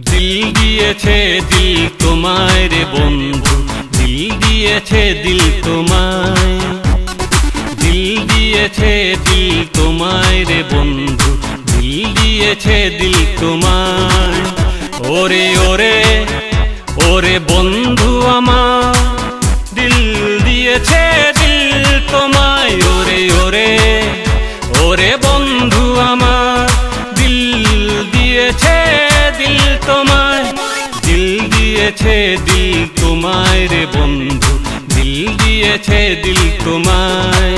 দিল দিয়েছে দিল তোমায় রে বন্ধু, দিল দিয়েছে দিল তোমায়, দিল দিয়েছে দিল তোমায় রে বন্ধু, দিল দিয়েছে দিল তোমায়। ওরে ওরে ওরে বন্ধু আমার, দিল দিয়েছে দিল তোমায়। ওরে ওরে ওরে বন্ধু আমার, দিল দিয়েছে দিল তোমায়, দিল দিয়েছে দিল তোমায় রে বন্ধু, দিল দিয়েছে দিল তোমায়,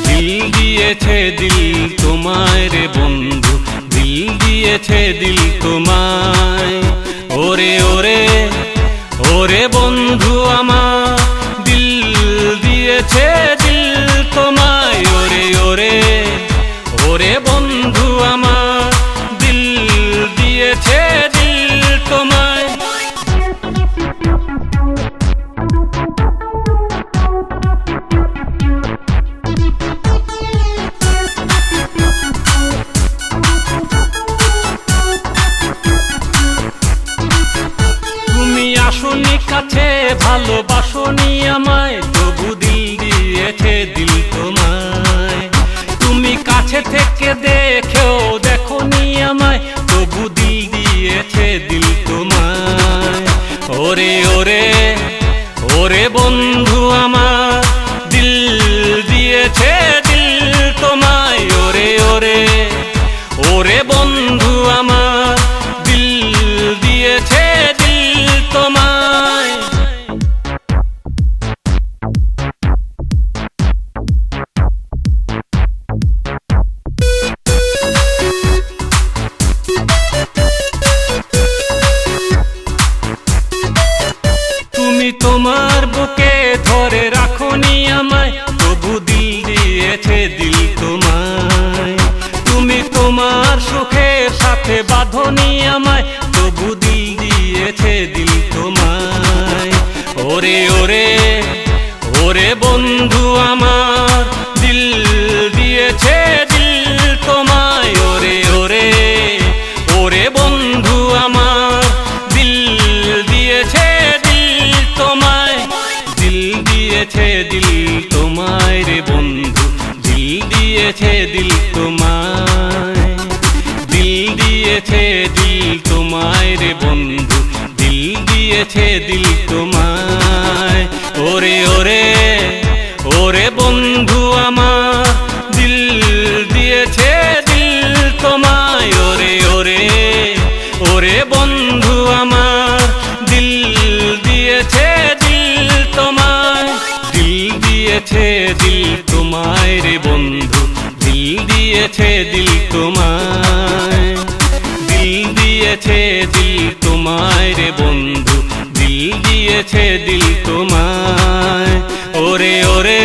দিল দিয়েছে দিল তোমায় রে বন্ধু, দিল দিয়েছে দিল তোমায়। ওরে ওরে ওরে বন্ধু আমার, দিল দিয়েছে দিল তোমায়। ওরে ওরে ওরে বন্ধু আমার, দিল দিয়েছে দিল তোমায়। তুমি আসনি কাছে, ভালোবাসনি আমায়, তবু দিল দিয়েছে দিল তোমায়। তুমি কাছে থেকে দেখেও দেখনি আমায়, তবু দিল দিয়েছে দিল তোমায়। ওরে ওরে ওরে বন্ধু আমার, দিল দিয়েছে দিল তোমায়। ওরে ওরে ওরে বন্ধু আমার, দিল দিয়েছে দিল তোমায়। তুমি তোমার বুকে ধরে রাখনি আমায়, তবু দিল দিয়েছে দিল তোমায়। তুমি তোমার সুখের সাথে বাঁধনি আমায়, তবু দিল দিয়েছে দিল তোমায়। ওরে ওরে ওরে বন্ধু আমার, দিল দিয়েছে দিল তোমায়। ওরে ওরে ওরে বন্ধু আমার, দিল দিয়েছে দিল তোমায়, দিল দিয়েছে দিল তোমায় রে বন্ধু, দিল দিয়েছে দিল তোমায়, দিল দিয়েছে দিল তোমায় রে বন্ধু, দিল দিয়েছে দিল তোমায়। ওরে ওরে ওরে বন্ধু আমার, দিল দিয়েছে দিল তোমায়। ওরে ওরে ওরে বন্ধু আমার, দিল দিয়েছে দিল তোমায়, দিল দিয়েছে দিল তোমায় রে বন্ধু, দিল দিয়েছে দিল তোমায়, দিল দিয়েছে দিল তোমায় রে বন্ধু, দিল দিয়েছে দিল তোমায়। ওরে ওরে